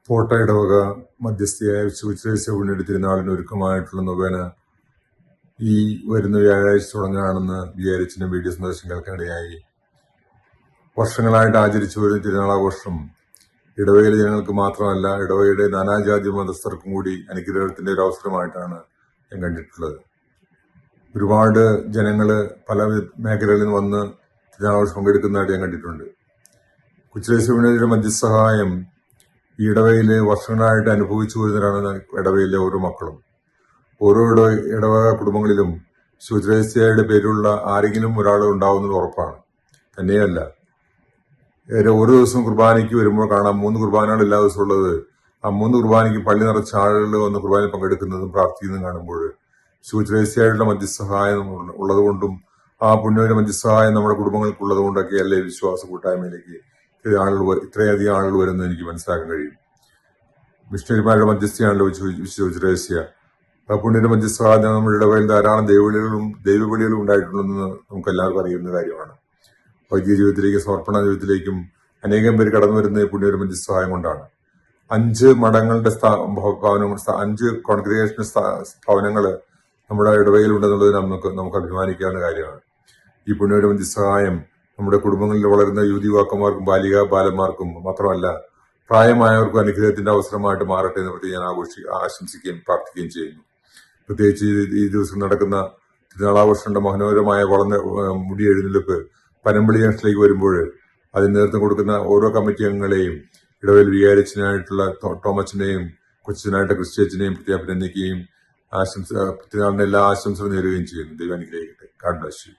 പോട്ട ഇടവക മധ്യസ്ഥയായ വിശുദ്ധ തിരുനാളിന് ഒരുക്കമായിട്ടുള്ള നൊവേന ഈ വരുന്ന വ്യാഴാഴ്ച തുടങ്ങുകയാണെന്ന് വിചാരിച്ചിന് വീഡിയോ സന്ദേശം കേൾക്കാനിടയായി. വർഷങ്ങളായിട്ട് ആചരിച്ചു വരുന്ന തിരുനാളാഘോഷം ഇടവകയിലെ ജനങ്ങൾക്ക് മാത്രമല്ല, ഇടവകയുടെ നാനാജാതി മതസ്ഥർക്കും കൂടി അനുഗ്രഹത്തിന്റെ ഒരു അവസരമായിട്ടാണ് ഞാൻ കണ്ടിട്ടുള്ളത്. ഒരുപാട് ജനങ്ങള് പല മേഖലകളിൽ നിന്ന് വന്ന് തിരുനാളാഘോഷം പങ്കെടുക്കുന്നതായിട്ട് ഞാൻ കണ്ടിട്ടുണ്ട്. കൊച്ചുരേശുവിനൊരു മധ്യസഹായം ഈ ഇടവയില് വർഷങ്ങളായിട്ട് അനുഭവിച്ചു വരുന്നവരാണ് ഇടവയിലെ ഓരോ മക്കളും. ഓരോ ഇടവക കുടുംബങ്ങളിലും ശുചിരേസ്യയുടെ പേരുള്ള ആരെങ്കിലും ഒരാൾ ഉണ്ടാവുന്നത് ഉറപ്പാണ്. തന്നെയല്ല, ഓരോ ദിവസവും കുർബാനയ്ക്ക് വരുമ്പോൾ കാണാം 3 കുർബാനകൾ എല്ലാ ദിവസവും ഉള്ളത്. ആ 3 കുർബാനയ്ക്ക് പള്ളി നിറച്ച ആളുകൾ വന്ന് കുർബാനയിൽ പങ്കെടുക്കുന്നതും പ്രാർത്ഥിക്കുന്നതും കാണുമ്പോൾ ശുചിരേസ്യയുടെ മധ്യസഹായം ഉള്ളതുകൊണ്ടും ആ പുണ്യയുടെ മധ്യസഹായം നമ്മുടെ കുടുംബങ്ങൾക്കുള്ളത് കൊണ്ടൊക്കെ അല്ലേ വിശ്വാസ കൂട്ടായ്മയിലേക്ക് ഇത്രയധികം ആളുകൾ വരുന്നത് എനിക്ക് മനസ്സിലാക്കാൻ കഴിയും. മിഷണറിമാരുടെ മധ്യസ്ഥയാണല്ലോ ശുചിരേസ്യ. ആ പുണ്യയുടെ മധ്യസഹായം നമ്മുടെ ഇടവയിൽ ധാരാളം ദൈവവിളികളും ഉണ്ടായിട്ടുണ്ടെന്ന് നമുക്ക് എല്ലാവർക്കും അറിയുന്ന കാര്യമാണ്. വൈദിക ജീവിതത്തിലേക്കും സമർപ്പണ ജീവിതത്തിലേക്കും അനേകം പേര് കടന്നു വരുന്നത് പുണ്യയുടെ മധ്യസഹായം കൊണ്ടാണ്. 5 മഠങ്ങളുടെ 5 കോൺഗ്രിഗേഷൻ ഭവനങ്ങൾ നമ്മുടെ ഇടവയിൽ ഉണ്ടെന്നുള്ളത് നമുക്ക് അഭിമാനിക്കാവുന്ന കാര്യമാണ്. ഈ പുണ്യയുടെ മധ്യസഹായം നമ്മുടെ കുടുംബങ്ങളിൽ വളരുന്ന യുവതിവാക്കന്മാർക്കും ബാലന്മാർക്കും മാത്രമല്ല, പ്രായമായവർക്കും അനുഗ്രഹത്തിന്റെ അവസരമായിട്ട് മാറട്ടെ എന്ന് പ്രതി ഞാൻ ആശംസിക്കുകയും പ്രാർത്ഥിക്കുകയും ചെയ്യുന്നു. പ്രത്യേകിച്ച് ഈ ദിവസം നടക്കുന്ന തിരുനാളാഘോഷങ്ങളുടെ മനോഹരമായ മുടി എഴുന്നള്ളിപ്പ് പനമ്പള്ളി ജംഗ്ഷനിലേക്ക് വരുമ്പോൾ അതിന് നേതൃത്വം കൊടുക്കുന്ന ഓരോ കമ്മിറ്റി അംഗങ്ങളെയും, ഇടവയിൽ വികാരിച്ചനായിട്ടുള്ള ടോമച്ചനെയും കൊച്ചിനായിട്ട് ക്രിസ്ത്യച്ചനെയും പ്രതി അഭിനന്ദിക്കുകയും തിരുനാളിന് എല്ലാ ആശംസകളും നേരുകയും ചെയ്യുന്നു. ദൈവം അനുഗ്രഹിക്കട്ടെ. God bless you.